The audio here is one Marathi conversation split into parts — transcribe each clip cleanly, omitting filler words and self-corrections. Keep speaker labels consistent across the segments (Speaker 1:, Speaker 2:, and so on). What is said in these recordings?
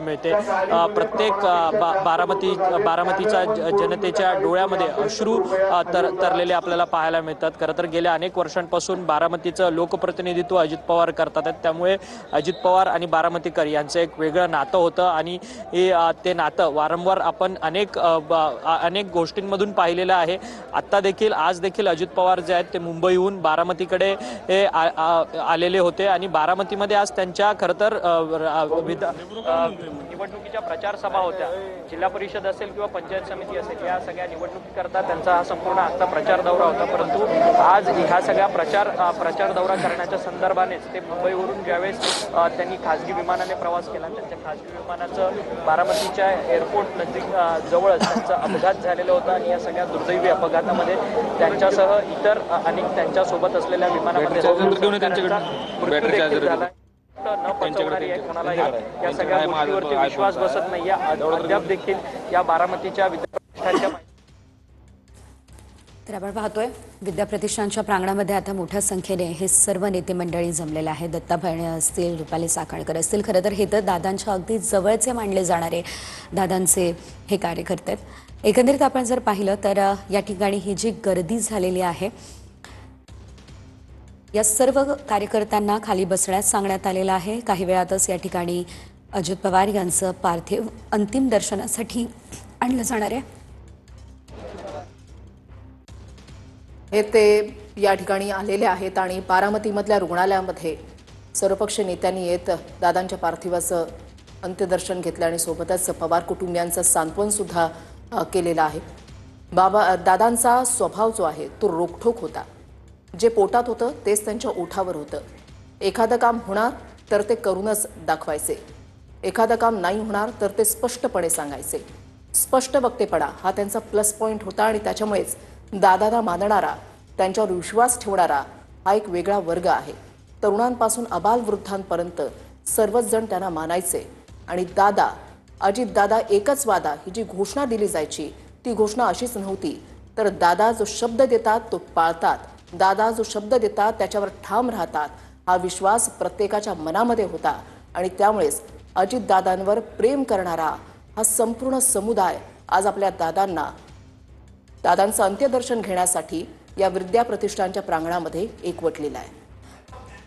Speaker 1: मिळते। प्रत्येक बारामतीच्या जनतेच्या डोळ्यामध्ये अश्रू तरलेले आपल्याला पाहायला मिळतात। खरं तर गेल्या अनेक वर्षांपासून बारामतीचं लोकप्रतिनिधित्व अजित पवार करतात, त्यामुळे अजित पवार आणि बारामतीकर यांचं एक वेगळं नातं होतं आणि ते नातं वारंवार आपण अनेक गोष्टींमधून पाहिलेलं आहे। आत्ता देखील आज देखील अजित पवार जे आहेत ते मुंबईहून बारामतीकडे आलेले होते आणि बारामतीमध्ये आज त्यांच्या खरं तर निवडणुकीच्या प्रचार सभा होत्या। जिल्हा परिषद असेल किंवा पंचायत समिती असेल, या सगळ्या निवडणुकीकरता त्यांचा हा संपूर्ण आजचा प्रचार दौरा होता। परंतु आज ह्या सगळ्या प्रचार दौरा करण्याच्या संदर्भानेच ते मुंबईवरून ज्यावेळेस त्यांनी खासगी विमानाने प्रवास केला, त्यांच्या खासगी विमानाचं बारामतीच्या एअरपोर्ट नजीक जवळच त्यांचा अपघात झालेला होता आणि या सगळ्या दुर्दैवी अपघातामध्ये त्यांच्यासह इतर अनेक त्यांच्यासोबत असलेल्या विमानामध्ये झाला। न पचवणारी आहे, कोणाला या सगळ्या गोष्टीवरती विश्वास बसत नाही। अद्याप देखील या बारामतीच्या विद्याप्रतिष्ठानच्या
Speaker 2: तर आपण पाहतोय विद्याप्रतिष्ठानच्या प्रांगणामध्ये आता मोठ्या संख्येने हे सर्व नेते मंडळी जमलेले आहेत। दत्ता भरणे असतील, रुपाली साखळकर असतील, खरं तर हे तर दादांच्या अगदी जवळचे मानले जाणारे दादांचे हे कार्यकर्ते आहेत। एकंदरीत आपण जर पाहिलं तर या ठिकाणी ही जी गर्दी झालेली आहे, या सर्व कार्यकर्त्यांना खाली बसण्यास सांगण्यात आलेलं आहे। काही वेळातच या ठिकाणी अजित पवार यांचं पार्थिव अंतिम दर्शनासाठी आणलं जाणार आहे।
Speaker 3: हे ते या ठिकाणी आलेले आहेत आणि बारामतीमधल्या रुग्णालयामध्ये सर्वपक्षीय नेत्यांनी येत दादांच्या पार्थिवाचं अंत्यदर्शन घेतलं आणि सोबतच पवार कुटुंबियांचं सांत्वन सुद्धा केलेलं आहे। दादांचा स्वभाव जो आहे तो रोखठोक होता। जे पोटात होतं तेच त्यांच्या ओठावर होतं। एखादं काम होणार तर ते करूनच दाखवायचे, एखादं काम नाही होणार तर ते स्पष्टपणे सांगायचे। स्पष्ट वक्तेपणा हा त्यांचा प्लस पॉईंट होता आणि त्याच्यामुळेच दादांना मानणारा, त्यांच्यावर विश्वास ठेवणारा हा एक वेगळा वर्ग आहे। तरुणांपासून अबालवृद्धांपर्यंत सर्वच जण त्यांना मानायचे आणि अजितदादा एकच वादा ही जी घोषणा दिली जायची ती घोषणा अशीच नव्हती, तर दादा जो शब्द देतात तो पाळतात, दादा जो शब्द देतात त्याच्यावर ठाम राहतात, हा विश्वास प्रत्येकाच्या मनामध्ये होता आणि त्यामुळेच अजितदादांवर प्रेम करणारा हा संपूर्ण समुदाय आज आपल्या दादांचं अंत्यदर्शन घेण्यासाठी या विद्याप्रतिष्ठानच्या प्रांगणामध्ये एकवटलेला आहे।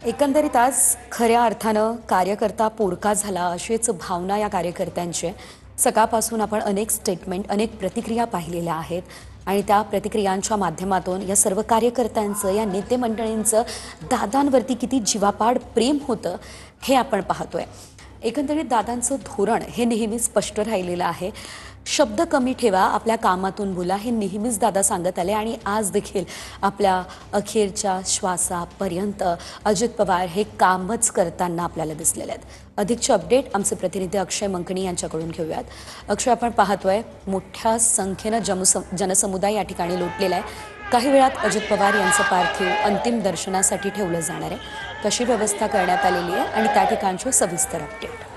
Speaker 2: एकंदरीत आज खऱ्या अर्थानं कार्यकर्ता पोरका झाला अशीच भावना या कार्यकर्त्यांची। सकाळपासून आपण अनेक स्टेटमेंट, अनेक प्रतिक्रिया पाहिलेल्या आहेत आणि त्या प्रतिक्रियांच्या माध्यमातून या सर्व कार्यकर्त्यांचं, या नेते मंडळींचं दादांवरती किती जीवापाड प्रेम होतं हे आपण पाहतोय। एकंदरीत दादांचं धोरण हे नेहमी स्पष्ट राहिलेलं आहे। शब्द कमी ठेवा, आपल्या कामातून बोला, हे नेहमीच दादा सांगत आले आणि आज देखील आपल्या अखेरच्या श्वासापर्यंत अजित पवार हे कामच करताना आपल्याला दिसलेले आहेत। अधिकचे अपडेट आमचे प्रतिनिधी अक्षय मंकणी यांच्याकडून घेऊयात। अक्षय, आपण पाहतोय मोठ्या संख्येनं जनसमुदाय या ठिकाणी लोटलेला आहे। काही वेळात अजित पवार यांचं पार्थिव अंतिम दर्शनासाठी ठेवलं जाणार आहे। कशी व्यवस्था करण्यात आलेली आहे आणि त्या ठिकाणचे सविस्तर अपडेट।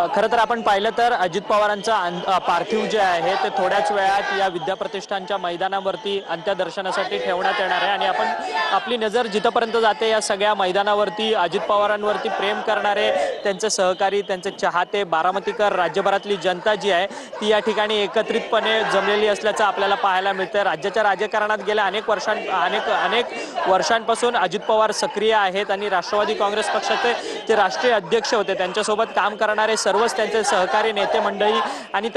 Speaker 1: खरं तर आपण पाहिलं तर अजित पवारांचं पार्थिव जे आहे ते थोड्याच वेळात या विद्याप्रतिष्ठानच्या मैदानावरती अंत्यदर्शनासाठी ठेवण्यात येणार आहे आणि आपण आपली नजर जिथपर्यंत जाते या सगळ्या मैदानावरती अजित पवारांवरती प्रेम करणारे, त्यांचे सहकारी, त्यांचे चाहते, बारामतीकर, राज्यभरातली जनता जी आहे ती या ठिकाणी एकत्रितपणे जमलेली असल्याचं आपल्याला पाहायला मिळतं। राज्याच्या राजकारणात गेल्या अनेक वर्षांपासून अजित पवार सक्रिय आहेत आणि राष्ट्रवादी काँग्रेस पक्षाचे जे राष्ट्रीय अध्यक्ष होते त्यांच्यासोबत काम करणारे सर्वच त्यांचे सहकारी नेते मंडळी आणि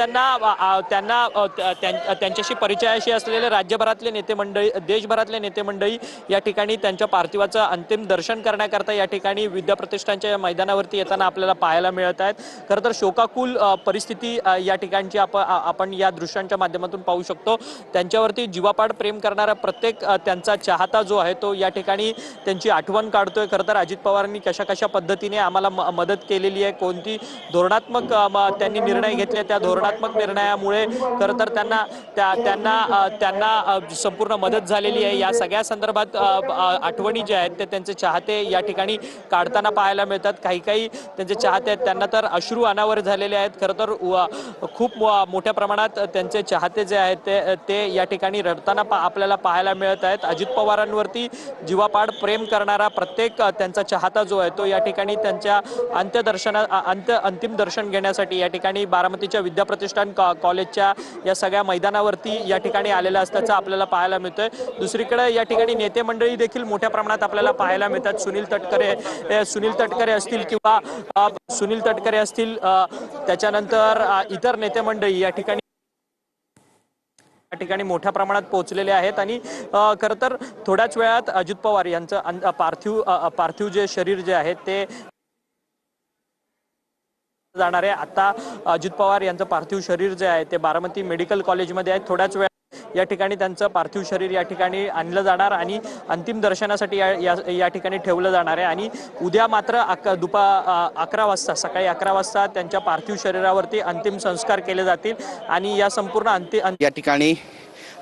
Speaker 1: त्यांच्याशी परिचयाशी असलेले राज्यभरातले नेते मंडळी, देशभरातले नेते मंडळी या ठिकाणी त्यांच्या पार्थिवाचं अंतिम दर्शन करण्याकरता या ठिकाणी विद्याप्रतिष्ठानच्या मैदानावरती येताना आपल्याला पाहायला मिळत आहेत। खरं तर शोकाकुल परिस्थिती या ठिकाणची आपण या दृश्यांच्या माध्यमातून पाहू शकतो। त्यांच्यावरती जीवापाड प्रेम करणारा प्रत्येक त्यांचा चाहता जो आहे तो या ठिकाणी त्यांची आठवण काढतोय। खरं तर अजित पवारांनी कशा पद्धतीने आम्हाला मदत केलेली आहे, कोणती धोरणात्मक धोरणात्मक त्यांनी निर्णय घेतले. त्या धोरणात्मक निर्णयामुळे खरं तर त्यांना संपूर्ण मदत झालेली आहे. या सगळ्या संदर्भात आठवणी ज्या आहेत ते त्यांचे चाहते या ठिकाणी काढताना पाहायला मिळतात. काही त्यांचे चाहते आहेत त्यांना तर अश्रू अनावर झालेले आहेत. खरं तर खूप मोठ्या प्रमाणात त्यांचे चाहते जे आहेत ते या ठिकाणी रडताना आपल्याला पाहायला मिळत आहेत. अजित पवारांवरती जीवापाड प्रेम करणारा प्रत्येक त्यांचा चाहता जो आहे तो या ठिकाणी त्यांच्या अंतिम दर्शन घेण्यासाठी या ठिकाणी बारामतीच्या विद्याप्रतिष्ठान कॉलेजच्या या सगळ्या मैदानावरती या ठिकाणी आलेला असल्याचं आपल्याला पाहायला मिळतंय. दुसरीकडे या ठिकाणी नेते मंडळी देखील मोठ्या प्रमाणात आपल्याला पाहायला मिळतात. सुनील तटकरे असतील त्याच्यानंतर इतर नेते मंडळी या ठिकाणी मोठ्या प्रमाणात पोहोचलेले आहेत. आणि खरं तर थोड्याच वेळात अजित पवार यांचं पार्थिव जे शरीर जे आहे ते जाणार आहे. आता अजित पवार यांचं पार्थिव शरीर जे आहे ते बारामती मेडिकल कॉलेजमध्ये आहे. थोड्याच वेळात या ठिकाणी त्यांचं पार्थिव शरीर या ठिकाणी आणलं जाणार आणि अंतिम दर्शनासाठी या ठिकाणी ठेवलं जाणार आहे. आणि उद्या मात्र 11 वाजता सकाळी 11 वाजता त्यांच्या पार्थिव शरीरावरती अंतिम संस्कार केले जातील आणि या संपूर्ण
Speaker 4: या ठिकाणी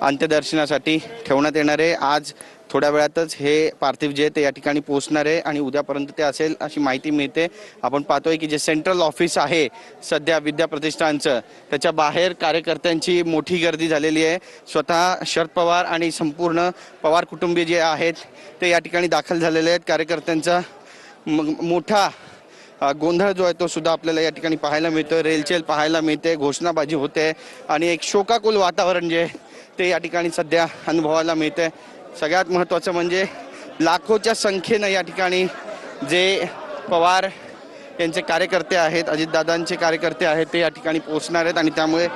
Speaker 4: अंत्यदर्शनासाठी ठेवण्यात येणार आहे. आज थोड्या वेळातच हे पार्थिव जे ते या ठिकाणी पोहोचणार आहे आणि उद्यापर्यंत ते असेल अशी माहिती मिळते. आपण पाहतोय की जे सेंट्रल ऑफिस आहे सध्या विद्याप्रतिष्ठानचं त्याच्या बाहेर कार्यकर्त्यांची मोठी गर्दी झालेली आहे. स्वतः शरद पवार आणि संपूर्ण पवार कुटुंबीय जे आहेत ते या ठिकाणी दाखल झालेले आहेत. कार्यकर्त्यांचा मोठा गोंधळ जो आहे तो सुद्धा आपल्याला या ठिकाणी पाहायला मिळतोय. रेलचेल पाहायला मिळते, घोषणाबाजी होते आणि एक शोकाकुल वातावरण जे आहे ते या ठिकाणी सध्या अनुभवायला मिळते. सगळ्यात महत्त्वाचं म्हणजे लाखोच्या संख्येनं या ठिकाणी जे पवार यांचे कार्यकर्ते आहेत, अजितदादांचे कार्यकर्ते आहेत ते या ठिकाणी पोहोचणार आहेत आणि त्यामुळे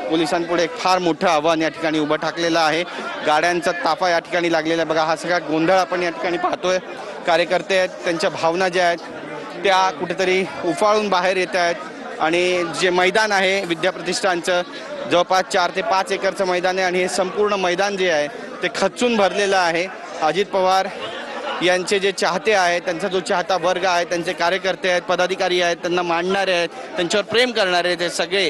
Speaker 4: पोलिसांपुढे एक फार मोठं आव्हान या ठिकाणी उभं ठाकलेलं आहे. गाड्यांचा ताफा या ठिकाणी लागलेला आहे. बघा हा सगळा गोंधळ आपण या ठिकाणी पाहतोय. कार्यकर्ते आहेत त्यांच्या भावना ज्या आहेत त्या कुठेतरी उफाळून बाहेर येत आहेत आणि जे मैदान आहे विद्याप्रतिष्ठानचं जवळपास 4 ते 5 एकरचं मैदान आहे आणि हे संपूर्ण मैदान जे आहे ते खच्चून भरलेलं आहे. अजित पवार यांचे जे चाहते आहेत, त्यांचा जो चाहता वर्ग आहे, त्यांचे कार्यकर्ते आहेत, पदाधिकारी आहेत, त्यांना मानणारे आहेत, त्यांच्यावर प्रेम करणारे ते सगळे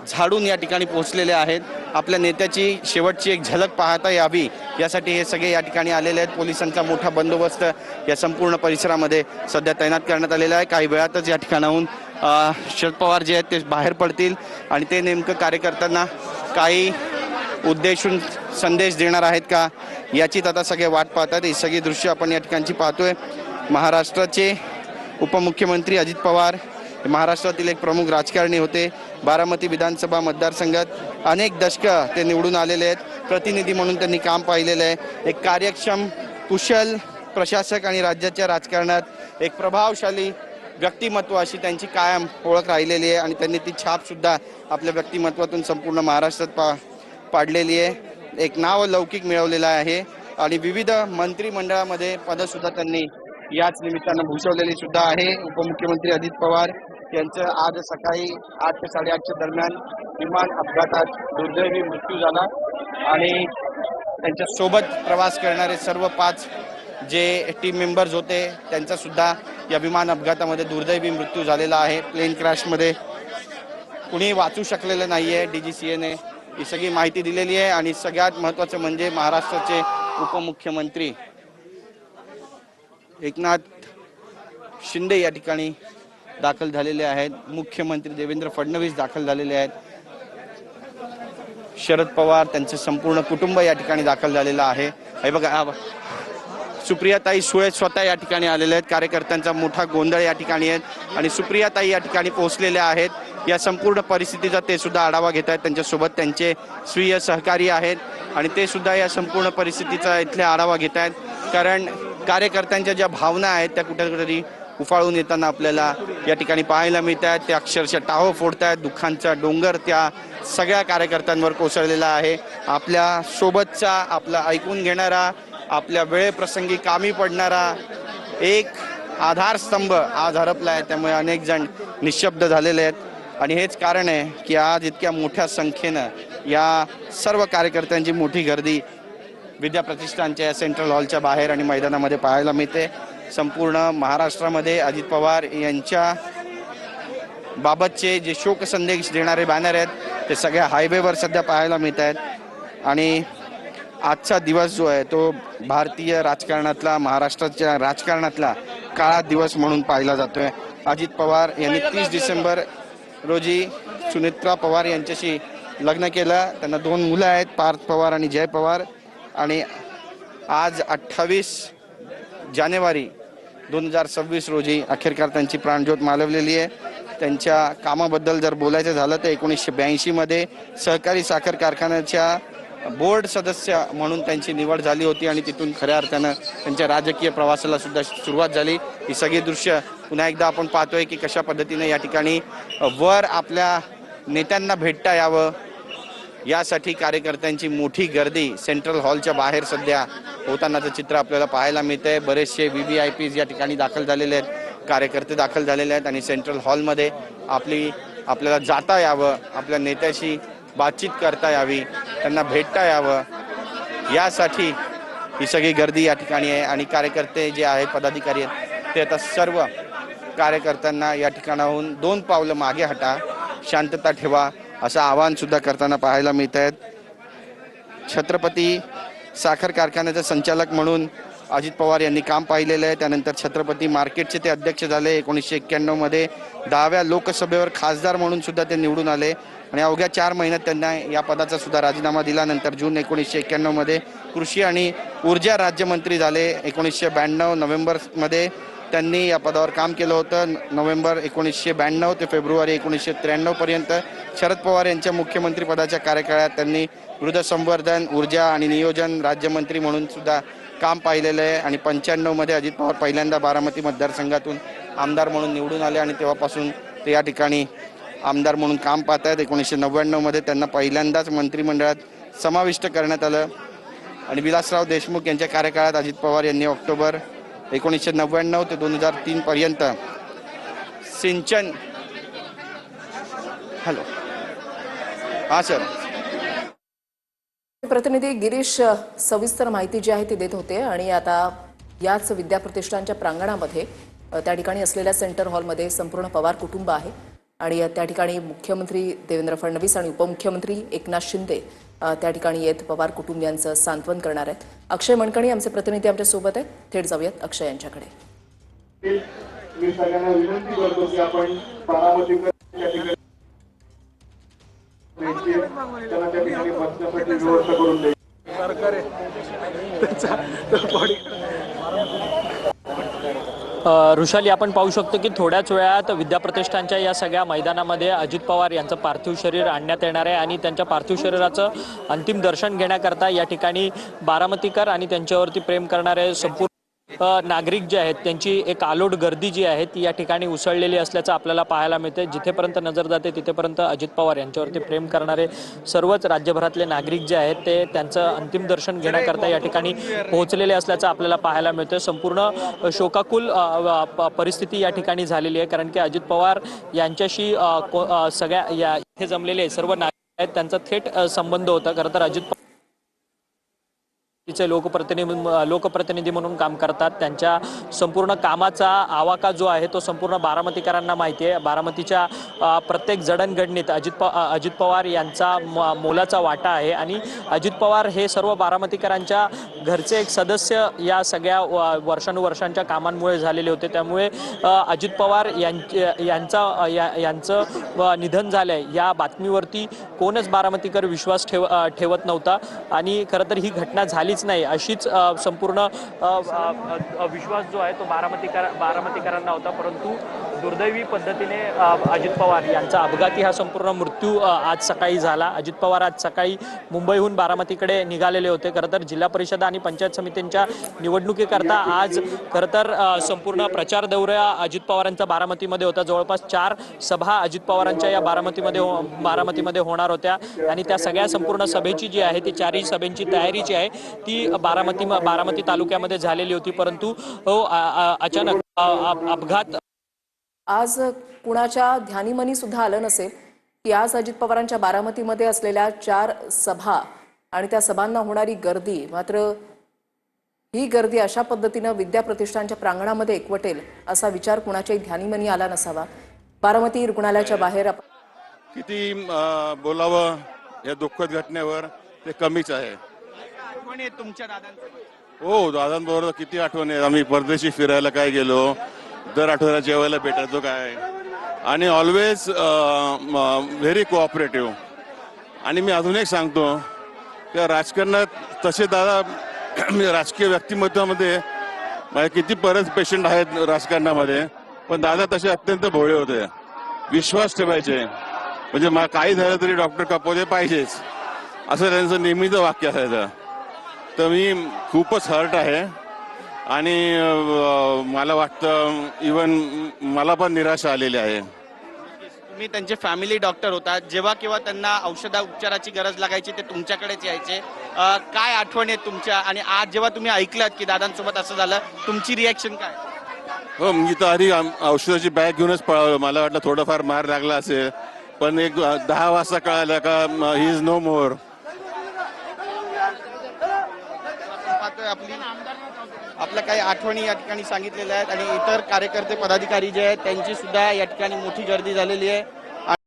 Speaker 4: झाडून या ठिकाणी पोहोचलेले आहेत. आपल्या नेत्याची शेवटची एक झलक पाहता यावी यासाठी हे सगळे या ठिकाणी आलेले आहेत. पोलिसांचा मोठा बंदोबस्त या संपूर्ण परिसरामध्ये सध्या तैनात करण्यात आलेला आहे. काही वेळातच या ठिकाणाहून शरद पवार जे आहेत ते बाहेर पडतील आणि ते नेमकं कार्यकर्त्यांना काही उद्देशून संदेश देणार आहेत का याचीच आता सगळे वाट पाहतात. ही सगळी दृश्य आपण या ठिकाणची पाहतोय. महाराष्ट्राचे उपमुख्यमंत्री अजित पवार महाराष्ट्रातील एक प्रमुख राजकारणी होते. बारामती विधानसभा मतदारसंघात अनेक दशकं ते निवडून आलेले आहेत. प्रतिनिधी म्हणून त्यांनी काम पाहिलेलं आहे. एक कार्यक्षम कुशल प्रशासक आणि राज्याच्या राजकारणात एक प्रभावशाली व्यक्तिमत्व अशी त्यांची कायम ओळख राहिलेली आहे आणि त्यांनी ती छाप सुद्धा आपल्या व्यक्तिमत्वातून संपूर्ण महाराष्ट्रात पाडलेली आहे. एक नाव लौकिक मिळवलेला आहे आणि विविध मंत्रिमंडळामध्ये पदसुद्धा त्यांनी याच निमित्तानं भूषवलेली सुद्धा आहे. उपमुख्यमंत्री अजित पवार यांचं आज सकाळी 8 ते 8:30च्या दरम्यान विमान अपघातात दुर्दैवी मृत्यू झाला आणि त्यांच्या सोबत प्रवास करणारे सर्व 5 जे टीम मेंबर्स होते त्यांचा सुद्धा या विमान अपघातामध्ये दुर्दैवी मृत्यू झालेला आहे. प्लेन क्रॅशमध्ये कुणी वाचू शकलेलं नाही आहे. DGCAने ही सगळी माहिती दिलेली आहे आणि सगळ्यात महत्त्वाचं म्हणजे महाराष्ट्राचे उपमुख्यमंत्री एकनाथ शिंदे या ठिकाणी दाखल झालेले आहेत. मुख्यमंत्री देवेंद्र फडणवीस दाखल झालेले आहेत. शरद पवार त्यांचे संपूर्ण कुटुंब या ठिकाणी दाखल झालेलं आहे. हे बघा सुप्रियाताई सुळे स्वतः या ठिकाणी आलेले आहेत. कार्यकर्त्यांचा मोठा गोंधळ या ठिकाणी आहेत आणि सुप्रियाताई या ठिकाणी पोहोचलेल्या आहेत. या संपूर्ण परिस्थितीचा ते सुद्धा आढावा घेत आहेत. त्यांच्यासोबत त्यांचे स्वीय सहकारी आहेत आणि ते सुद्धा या संपूर्ण परिस्थितीचा इथले आढावा घेत आहेत. कारण कार्यकर्त्यांच्या ज्या भावना आहेत त्या कुठेतरी उफाळून येताना आपल्याला या ठिकाणी पाहायला मिळत आहेत. ते अक्षरशः टाहो फोडत आहेत. दुःखांचा डोंगर त्या सगळ्या कार्यकर्त्यांवर कोसळलेला आहे. आपल्या सोबतचा, आपला ऐकून घेणारा, आपल्या वेळेप्रसंगी कामी पडणारा एक आधारस्तंभ आज हरपला आहे. त्यामुळे अनेक जण निशब्द झालेले आहेत आणि हेच कारण आहे की आज इतक्या मोठ्या संख्येनं या सर्व कार्यकर्त्यांची मोठी गर्दी विद्याप्रतिष्ठानच्या या सेंट्रल हॉलच्या बाहेर आणि मैदानामध्ये पाहायला मिळते. संपूर्ण महाराष्ट्रामध्ये अजित पवार यांच्या बाबतचे जे शोक संदेश देणारे बॅनर आहेत ते सगळ्या हायवेवर सध्या पाहायला मिळत आहेत. आणि आजचा दिवस जो आहे तो भारतीय राजकारणातला, महाराष्ट्राच्या राजकारणातला काळा दिवस म्हणून पाहिला जातोय. अजित पवार यांनी 30 डिसेंबर रोजी सुनेत्रा पवार यांच्याशी लग्न केलं. त्यांना 2 मुलं आहेत, पार्थ पवार आणि जय पवार. आणि आज 28 जानेवारी 2026 रोजी अखेरकार त्यांची प्राणज्योत मालवलेली आहे. त्यांच्या कामाबद्दल जर बोलायचं झालं तर 1982 मध्ये सहकारी साखर कारखान्याच्या बोर्ड सदस्य म्हणून त्यांची निवड झाली होती आणि तिथून खऱ्या अर्थानं त्यांच्या राजकीय प्रवासाला सुद्धा सुरुवात झाली. ही सगळी दृश्य पुन्हा एकदा आपण पाहतोय की कशा पद्धतीने या ठिकाणी वर आपल्या नेत्यांना भेटता यावं यासाठी कार्यकर्त्यांची मोठी गर्दी सेंट्रल हॉलच्या बाहेर सध्या होतानाचं चित्र आपल्याला पाहायला मिळतंय. बरेचसे VVIPs या ठिकाणी दाखल झालेले आहेत, कार्यकर्ते दाखल झालेले आहेत आणि सेंट्रल हॉलमध्ये आपल्याला जाता यावं, आपल्या नेत्याशी बातचीत करता यावी, त्यांना भेटता यावं यासाठी ही सगळी गर्दी या ठिकाणी आहे. आणि कार्यकर्ते जे आहेत, पदाधिकारी आहेत, ते आता सर्व कार्यकर्त्यांना या ठिकाणाहून 2 पावलं मागे हटा, शांतता ठेवा असं आवाहन सुद्धा करताना पाहायला मिळत आहेत. छत्रपती साखर कारखान्याचे संचालक म्हणून अजित पवार यांनी काम पाहिलेलं आहे. त्यानंतर छत्रपती मार्केटचे ते अध्यक्ष झाले. 1991 मध्ये 10व्या लोकसभेवर खासदार म्हणून सुद्धा ते निवडून आले आणि अवघ्या 4 महिन्यात त्यांना या पदाचा सुद्धा राजीनामा दिला. नंतर जून 1991 मध्ये कृषी आणि ऊर्जा राज्यमंत्री झाले. 1992 नोव्हेंबरमध्ये त्यांनी या पदावर काम केलं होतं. नोव्हेंबर 1992 ते फेब्रुवारी 1993 पर्यंत शरद पवार यांच्या मुख्यमंत्री पदाच्या कार्यकाळात त्यांनी मृदसंवर्धन, ऊर्जा आणि नियोजन राज्यमंत्री म्हणून सुद्धा काम पाहिलेलं आहे. आणि 95 मध्ये अजित पवार पहिल्यांदा बारामती मतदारसंघातून आमदार म्हणून निवडून आले आणि तेव्हापासून ते या ठिकाणी आमदार म्हणून काम पाहत आहेत. 1999 मध्ये त्यांना पहिल्यांदाच मंत्रिमंडळात समाविष्ट करण्यात आलं. आणि विलासराव देशमुख यांच्या कार्यकाळात अजित पवार यांनी ऑक्टोबर 1999 ते 2003 पर्यंत सिंचन सर
Speaker 3: प्रतिनिधी गिरीश सविस्तर माहिती जी आहे ती देत होते. आणि आता याच विद्याप्रतिष्ठानच्या प्रांगणामध्ये त्या ठिकाणी असलेल्या सेंटर हॉलमध्ये संपूर्ण पवार कुटुंब आहे आणि त्या ठिकाणी मुख्यमंत्री देवेंद्र फडणवीस आणि उपमुख्यमंत्री एकनाथ शिंदे त्या ठिकाणी येत पवार कुटुंबियांचं सांत्वन करणार आहेत. अक्षय मणकणी आमचे प्रतिनिधी आमच्या सोबत आहेत. थेट जाऊयात अक्षय यांच्याकडे.
Speaker 5: मी सगळ्यांना विनंती करतो की आपण बारामतीकर त्याला त्या ठिकाणी बसण्यासाठी व्यवस्था करून द्यायची.
Speaker 1: ऋषाली, आपण पाहू शकतो की थोड्याच वेळात विद्याप्रतिष्ठानच्या या सगळ्या मैदानामध्ये अजित पवार यांचं पार्थिव शरीर आणण्यात येणार आहे आणि त्यांच्या पार्थिव शरीराचं अंतिम दर्शन घेण्याकरता या ठिकाणी बारामतीकर आणि त्यांच्यावरती प्रेम करणारे संपूर्ण नागरिक जे आहेत त्यांची एक आलोट गर्दी जी आहे ती या ठिकाणी उसळलेली असल्याचं आपल्याला पाहायला मिळते. जिथेपर्यंत नजर जाते तिथेपर्यंत अजित पवार यांच्यावरती प्रेम करणारे सर्वच राज्यभरातले नागरिक जे आहेत ते त्यांचं अंतिम दर्शन घेण्याकरता या ठिकाणी पोहोचलेले असल्याचं आपल्याला पाहायला मिळतं. संपूर्ण शोकाकुल परिस्थिती या ठिकाणी झालेली आहे, कारण की अजित पवार यांच्याशी सगळ्या या इथे जमलेले सर्व नागरिक आहेत त्यांचा थेट संबंध होता. खरं तर अजित तिचे लोकप्रतिनिधी म्हणून काम करतात. त्यांच्या संपूर्ण कामाचा आवाका जो आहे तो संपूर्ण बारामतीकरांना माहिती आहे. बारामतीच्या प्रत्येक जडणघडणीत अजित पवार यांचा मोलाचा वाटा आहे आणि अजित पवार हे सर्व बारामतीकरांच्या घरचे एक सदस्य या सगळ्या वर्षानुवर्षांच्या कामांमुळे झालेले होते. त्यामुळे अजित पवार यांचं निधन झालंय या बातमीवरती कोणच बारामतीकर विश्वास ठेवत नव्हता आणि खरं तर ही घटना झालीच नाही अशीच संपूर्ण विश्वास जो आहे तो बारामतीकरांना होता. परंतु दुर्दैवी पद्धतीने अजित पवार यांचा अपघाती हा संपूर्ण मृत्यू आज सकाळी झाला. अजित पवार आज सकाळी मुंबईहून बारामतीकडे निघालेले होते. खरं तर जिल्हा परिषद आणि पंचायत समितींच्या निवडणुकीकरता आज खरं तर संपूर्ण प्रचार दौरा अजित पवारांचा बारामतीमध्ये होता. जवळपास 4 सभा अजित पवारांच्या या बारामतीमध्ये होणार होत्या आणि त्या सगळ्या संपूर्ण सभेची जी आहे ती 4ही सभेची तयारी जी आहे ती बारामती तालुक्यामध्ये झालेली होती. परंतु अचानक अपघात
Speaker 3: आज कुणाच्या ध्यानीमनी सुद्धा आलं नसेल की आज अजित पवारांच्या बारामतीमध्ये असलेल्या 4 सभा आणि त्या सभांना होणारी गर्दी, मात्र ही गर्दी अशा पद्धतीनं विद्याप्रतिष्ठानच्या प्रांगणामध्ये एकवटेल असा विचार कुणाच्याही ध्यानीमनी आला नसावा. बारामती रुग्णालयाच्या बाहेर आपण
Speaker 6: किती बोलावं या दुःखद घटनेवर ते कमीच आहे.
Speaker 4: आठवण आहे तुमच्या दादांचं?
Speaker 6: हो, दादांबरोबर किती आठवण आहे. आम्ही परदेशी फिरायला काय गेलो, दर आठवड्याला जेवायला भेटायचो काय, आणि ऑलवेज व्हेरी कोऑपरेटिव्ह. आणि मी अजून एक सांगतो की राजकारणात तसे दादा राजकीय व्यक्तिमत्वामध्ये माझे किती परत पेशंट आहेत राजकारणामध्ये, पण दादा तसे अत्यंत भोळे होते. विश्वास ठेवायचे, म्हणजे काही झालं तरी डॉक्टर कपोते पाहिजेच असं त्यांचं नेहमीचं वाक्य असायचं. तर मी खूपच हर्ट आहे आणि मला वाटतं इवन मला पण निराशा आलेली आहे.
Speaker 4: तुम्ही त्यांचे फॅमिली डॉक्टर होता, जेव्हा केव्हा त्यांना उपचाराची गरज लागायची ते तुमच्याकडेच यायचे. काय आठवण आहे तुमच्या, आणि आज जेव्हा तुम्ही ऐकलात की दादांसोबत असं झालं, तुमची रिॲक्शन काय?
Speaker 6: हो, मी तर आधी औषधाची बॅग घेऊनच पळालो. मला वाटलं थोडंफार मार लागला असेल, पण एक 10 वाजता कळालं का ही इज नो मोर.
Speaker 4: आपल्या काही आठवणी या ठिकाणी सांगितलेल्या आहेत आणि इतर कार्यकर्ते पदाधिकारी जे आहेत त्यांची सुद्धा या ठिकाणी मोठी गर्दी झालेली आहे.